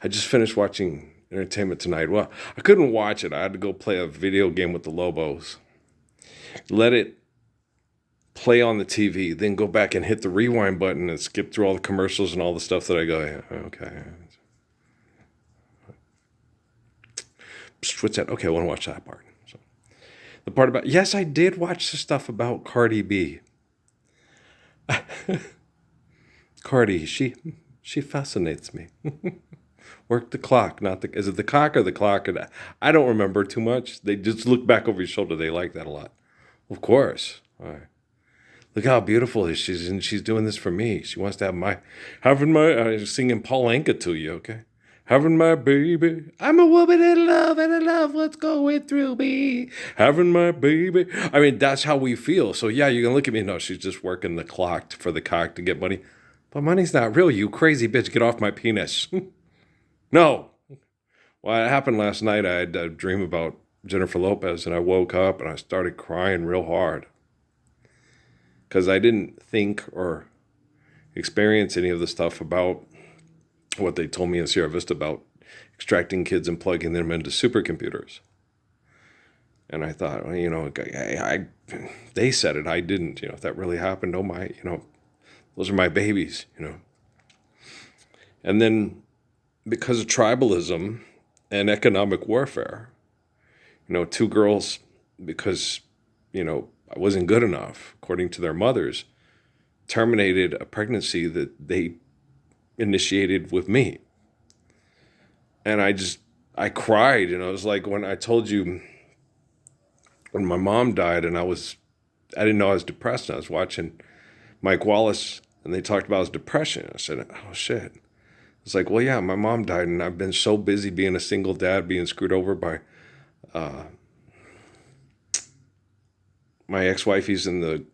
I just finished watching Entertainment Tonight. Well, I couldn't watch it. I had to go play a video game with the Lobos. Let it play on the TV, then go back and hit the rewind button and skip through all the commercials and all the stuff that I go, yeah, okay. What's that? Okay, I want to watch that part. So the part about, yes, I did watch the stuff about Cardi B. Cardi, she fascinates me. Work the clock, not the. Is it the cock or the clock? And I don't remember too much. They just look back over your shoulder. They like that a lot. Of course. All right. Look how beautiful she is, and she's doing this for me. She wants to have having my, singing Paul Anka to you, okay? Having my baby. I'm a woman in love, and I love what's going through me. Having my baby. I mean, that's how we feel. So, yeah, you can look at me. No, she's just working the clock for the cock to get money. But money's not real, you crazy bitch. Get off my penis. No. Well, it happened last night. I had a dream about Jennifer Lopez, and I woke up, and I started crying real hard. Because I didn't think or experience any of the stuff about what they told me in Sierra Vista about extracting kids and plugging them into supercomputers. And I thought, well, they said it, I didn't. If that really happened, oh my, those are my babies, And then because of tribalism and economic warfare, two girls, because, I wasn't good enough, according to their mothers, terminated a pregnancy that they initiated with me. And I cried, it was like when I told you when my mom died and I didn't know I was depressed, and I was watching Mike Wallace and they talked about his depression. I said, oh shit. It's like, well, yeah, my mom died and I've been so busy being a single dad, being screwed over by my ex-wifey's in the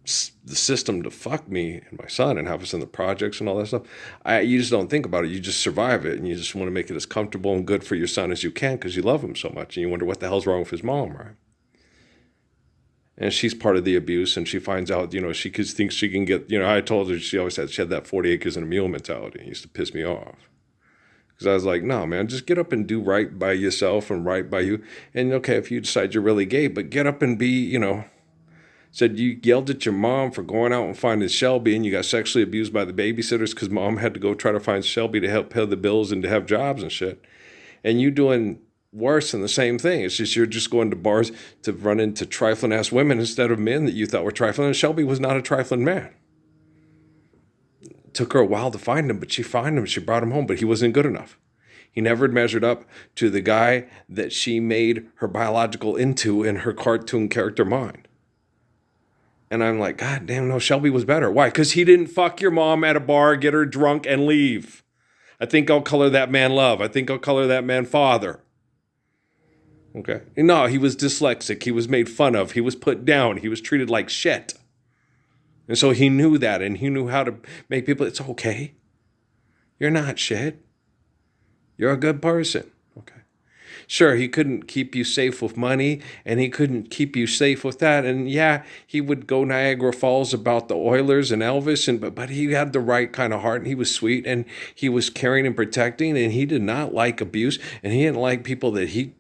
system to fuck me and my son and have us in the projects and all that stuff. You just don't think about it. You just survive it, and you just want to make it as comfortable and good for your son as you can because you love him so much, and you wonder what the hell's wrong with his mom, right? And she's part of the abuse, and she finds out, she thinks she can get, I told her she had that 40 acres and a mule mentality. It used to piss me off. Because I was like, no, man, just get up and do right by yourself and right by you. And okay, if you decide you're really gay, but get up and be, said you yelled at your mom for going out and finding Shelby, and you got sexually abused by the babysitters because mom had to go try to find Shelby to help pay the bills and to have jobs and shit. And you doing worse than the same thing. It's just you're just going to bars to run into trifling ass women instead of men that you thought were trifling. And Shelby was not a trifling man. It took her a while to find him, but she found him. She brought him home, but he wasn't good enough. He never measured up to the guy that she made her biological into in her cartoon character mind. And I'm like, God damn, no, Shelby was better. Why? Because he didn't fuck your mom at a bar, get her drunk, and leave. I think I'll color that man love. I think I'll color that man father. Okay? No, he was dyslexic. He was made fun of. He was put down. He was treated like shit. And so he knew that, and he knew how to make people, it's okay. You're not shit. You're a good person. Okay. Sure, he couldn't keep you safe with money, and he couldn't keep you safe with that. And yeah, he would go Niagara Falls about the Oilers and Elvis, but he had the right kind of heart, and he was sweet, and he was caring and protecting, and he did not like abuse, and he didn't like people that he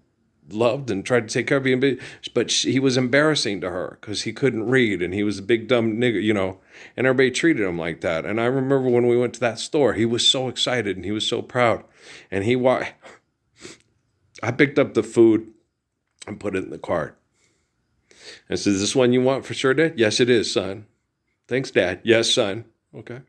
loved and tried to take care of him. But he was embarrassing to her because he couldn't read, and he was a big dumb nigger, and everybody treated him like that. And I remember when we went to that store, he was so excited, and he was so proud, and I picked up the food and put it in the cart. And said, is this one you want for sure, Dad? Yes, it is, son. Thanks, Dad. Yes, son. Okay.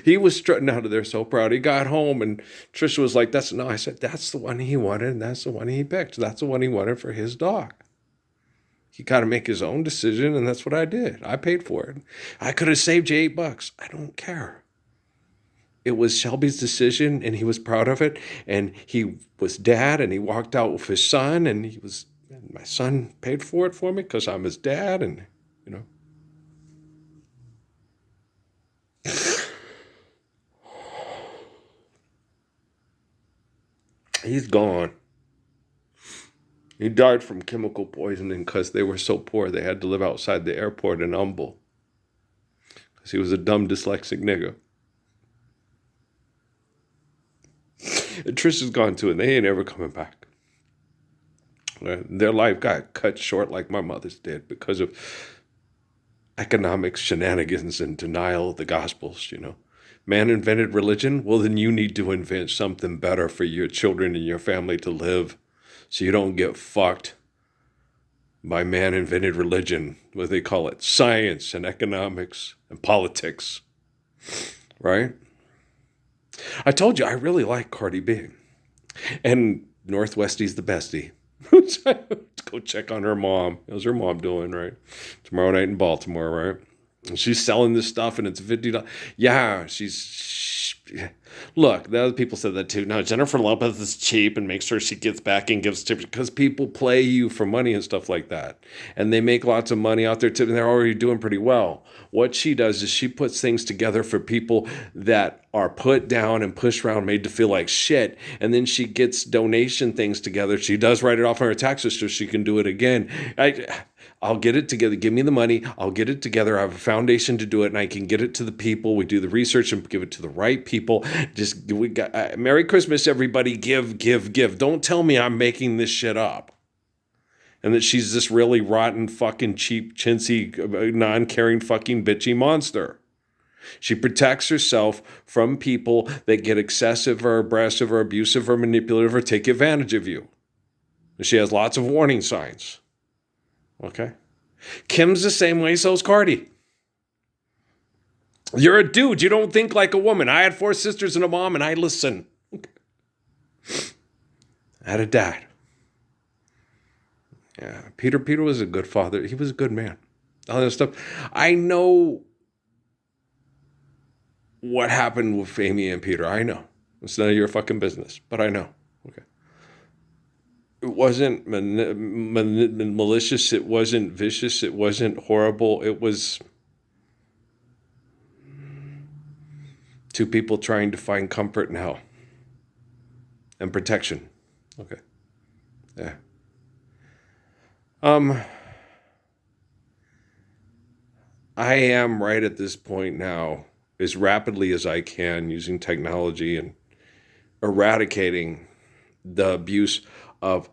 He was strutting out of there so proud. He got home and Trisha was like, I said, that's the one he wanted and that's the one he picked. That's the one he wanted for his dog. He got to make his own decision, and that's what I did. I paid for it. I could have saved you $8. I don't care. It was Shelby's decision, and he was proud of it. And he was dad, and he walked out with his son, and my son paid for it for me because I'm his dad, and he's gone. He died from chemical poisoning because they were so poor they had to live outside the airport in Humble because he was a dumb dyslexic nigger. And Trish is gone too, and they ain't ever coming back. Their life got cut short like my mother's did because of economic shenanigans and denial of the gospels, Man invented religion. Well, then you need to invent something better for your children and your family to live so you don't get fucked by man invented religion, what they call it, science and economics and politics, right? I told you I really like Cardi B. And Northwestie's the bestie. Go check on her mom. How's her mom doing, right? Tomorrow night in Baltimore, right? And she's selling this stuff and it's $50. Yeah, look, the other people said that too. No, Jennifer Lopez is cheap and makes sure she gets back and gives tips because people play you for money and stuff like that. And they make lots of money out there too, and they're already doing pretty well. What she does is she puts things together for people that are put down and pushed around, made to feel like shit. And then she gets donation things together. She does write it off on her taxes so she can do it again. I'll get it together. Give me the money. I'll get it together. I have a foundation to do it, and I can get it to the people. We do the research and give it to the right people. We got Merry Christmas, everybody. Give, give, give. Don't tell me I'm making this shit up, and that she's this really rotten, fucking cheap, chintzy, non-caring, fucking bitchy monster. She protects herself from people that get excessive or aggressive or abusive or manipulative or take advantage of you. She has lots of warning signs. Okay. Kim's the same way, so's Cardi. You're a dude. You don't think like a woman. I had 4 sisters and a mom, and I listen. I had a dad. Yeah, Peter was a good father. He was a good man. All that stuff. I know what happened with Amy and Peter. I know. It's none of your fucking business, but I know. Okay. It wasn't malicious. It wasn't vicious. It wasn't horrible. It was 2 people trying to find comfort in hell and protection. Okay. Yeah. I am right at this point now, as rapidly as I can, using technology and eradicating the abuse of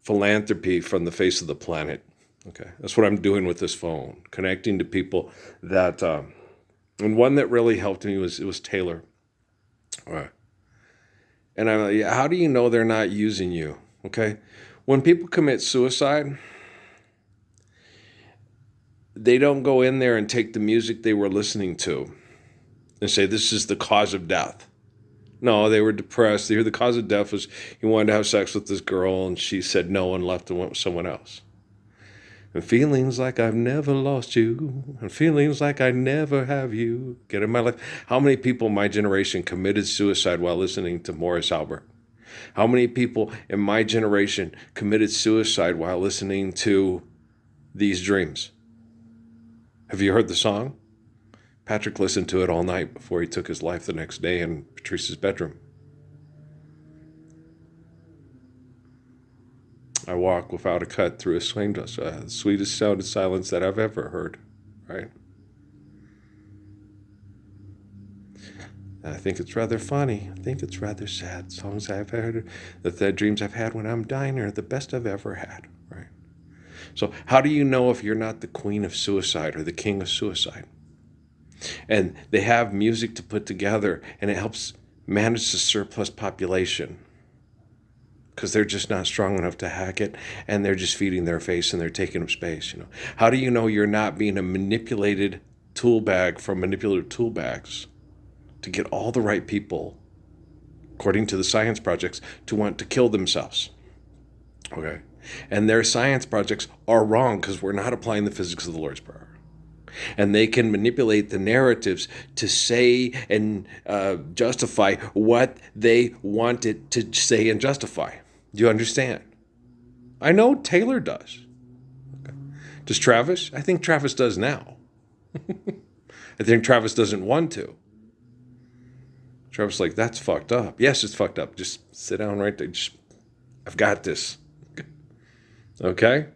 philanthropy from the face of the planet. Okay, that's what I'm doing with this phone, connecting to people that, and one that really helped me was Taylor. All right. And I'm like, how do you know they're not using you? Okay, when people commit suicide, they don't go in there and take the music they were listening to and say, this is the cause of death. No, they were depressed. The cause of death was he wanted to have sex with this girl, and she said no and left and went with someone else. And feelings like I've never lost you, and feelings like I never have you get in my life. How many people in my generation committed suicide while listening to Morris Albert? How many people in my generation committed suicide while listening to These Dreams? Have you heard the song? Patrick listened to it all night before he took his life the next day in Patrice's bedroom. I walk without a cut through a swing dust, the sweetest sound of silence that I've ever heard, right? And I think it's rather funny. I think it's rather sad. Songs I've heard, the dreams I've had when I'm dying are the best I've ever had, right? So how do you know if you're not the queen of suicide or the king of suicide? And they have music to put together, and it helps manage the surplus population because they're just not strong enough to hack it, and they're just feeding their face and they're taking up space. How do you know you're not being a manipulated tool bag from manipulative tool bags to get all the right people, according to the science projects, to want to kill themselves? Okay, and their science projects are wrong because we're not applying the physics of the Lord's Prayer. And they can manipulate the narratives to say and justify what they want it to say and justify. Do you understand? I know Taylor does. Okay. Does Travis? I think Travis does now. I think Travis doesn't want to. Travis is like, that's fucked up. Yes, it's fucked up. Just sit down right there. I've got this. Okay?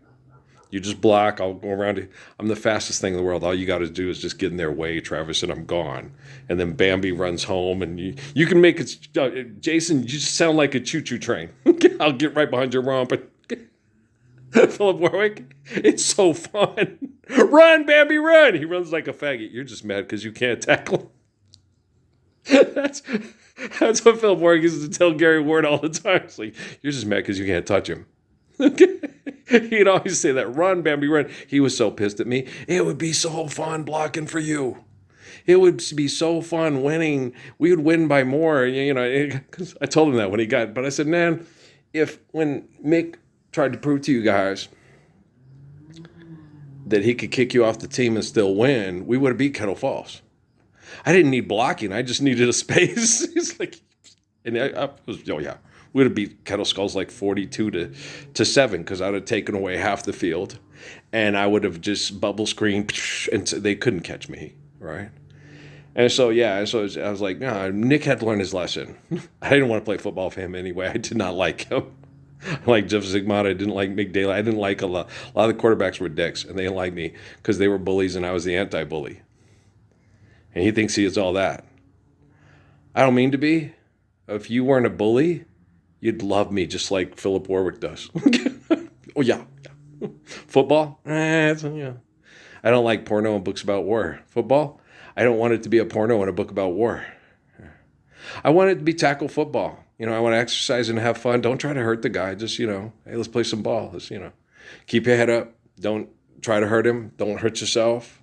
You just block. I'll go around it. I'm the fastest thing in the world. All you got to do is just get in their way, Travis, and I'm gone. And then Bambi runs home, and you can make it. Jason, you just sound like a choo-choo train. I'll get right behind your romp. Philip Warwick, it's so fun. Run, Bambi, run. He runs like a faggot. You're just mad because you can't tackle him. That's what Philip Warwick used to tell Gary Ward all the time. It's like, you're just mad because you can't touch him. He'd always say that, run, Bambi, run. He was so pissed at me. It would be so fun blocking for you. It would be so fun winning. We would win by more, because I told him that when he got, but I said, man, when Mick tried to prove to you guys that he could kick you off the team and still win, we would have beat Kettle Falls. I didn't need blocking. I just needed a space. He's like, and I was, oh yeah. We would have beat Kettle Skulls like 42 to 7 because I would have taken away half the field, and I would have just bubble screened, and they couldn't catch me, right? And so I was like, no, Nick had to learn his lesson. I didn't want to play football for him anyway. I did not like him. I liked Jeff Zigmata. I didn't like Mick Daly. I didn't like a lot. A lot of the quarterbacks were dicks, and they didn't like me because they were bullies, and I was the anti-bully. And he thinks he is all that. I don't mean to be. If you weren't a bully, you'd love me just like Philip Warwick does. Oh, yeah. Football? I don't like porno and books about war. Football? I don't want it to be a porno and a book about war. I want it to be tackle football. I want to exercise and have fun. Don't try to hurt the guy. Just, hey, let's play some ball. Let's, keep your head up. Don't try to hurt him. Don't hurt yourself.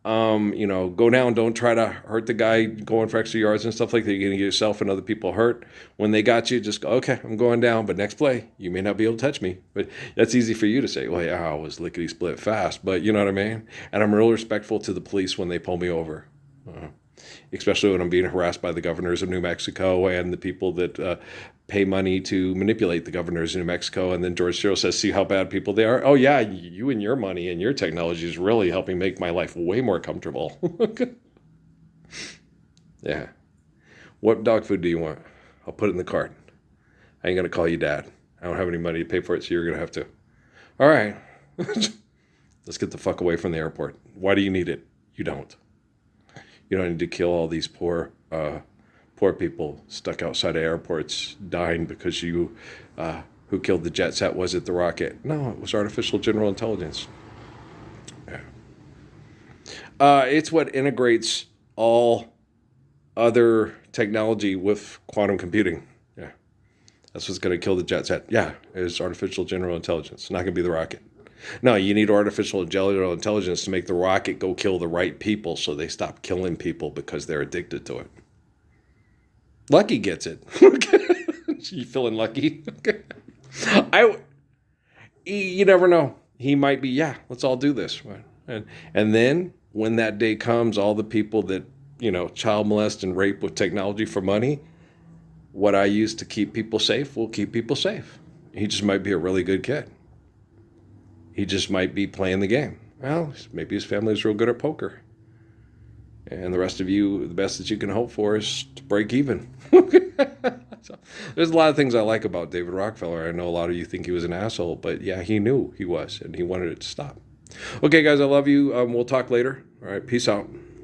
Go down. Don't try to hurt the guy going for extra yards and stuff like that. You're going to get yourself and other people hurt. When they got you, just go, okay, I'm going down. But next play, you may not be able to touch me. But that's easy for you to say, well, yeah, I was lickety split fast. But you know what I mean? And I'm real respectful to the police when they pull me over. Especially when I'm being harassed by the governors of New Mexico and the people that pay money to manipulate the governors of New Mexico. And then George Soros says, see how bad people they are? Oh, yeah, you and your money and your technology is really helping make my life way more comfortable. Yeah. What dog food do you want? I'll put it in the cart. I ain't going to call you dad. I don't have any money to pay for it, so you're going to have to. All right. Let's get the fuck away from the airport. Why do you need it? You don't. You don't need to kill all these poor people stuck outside of airports dying because who killed the jet set? Was it the rocket? No, it was artificial general intelligence. Yeah. It's what integrates all other technology with quantum computing. Yeah. That's what's going to kill the jet set. Yeah, it's artificial general intelligence. It's not going to be the rocket. No, you need artificial general intelligence to make the rocket go kill the right people so they stop killing people because they're addicted to it. Lucky gets it. You feeling lucky? You never know. He might be, yeah, let's all do this. And then when that day comes, all the people that, child molest and rape with technology for money, what I use to keep people safe will keep people safe. He just might be a really good kid. He just might be playing the game. Well, maybe his family's real good at poker. And the rest of you, the best that you can hope for is to break even. So, there's a lot of things I like about David Rockefeller. I know a lot of you think he was an asshole, but yeah, he knew he was, and he wanted it to stop. Okay, guys, I love you. We'll talk later. All right, peace out.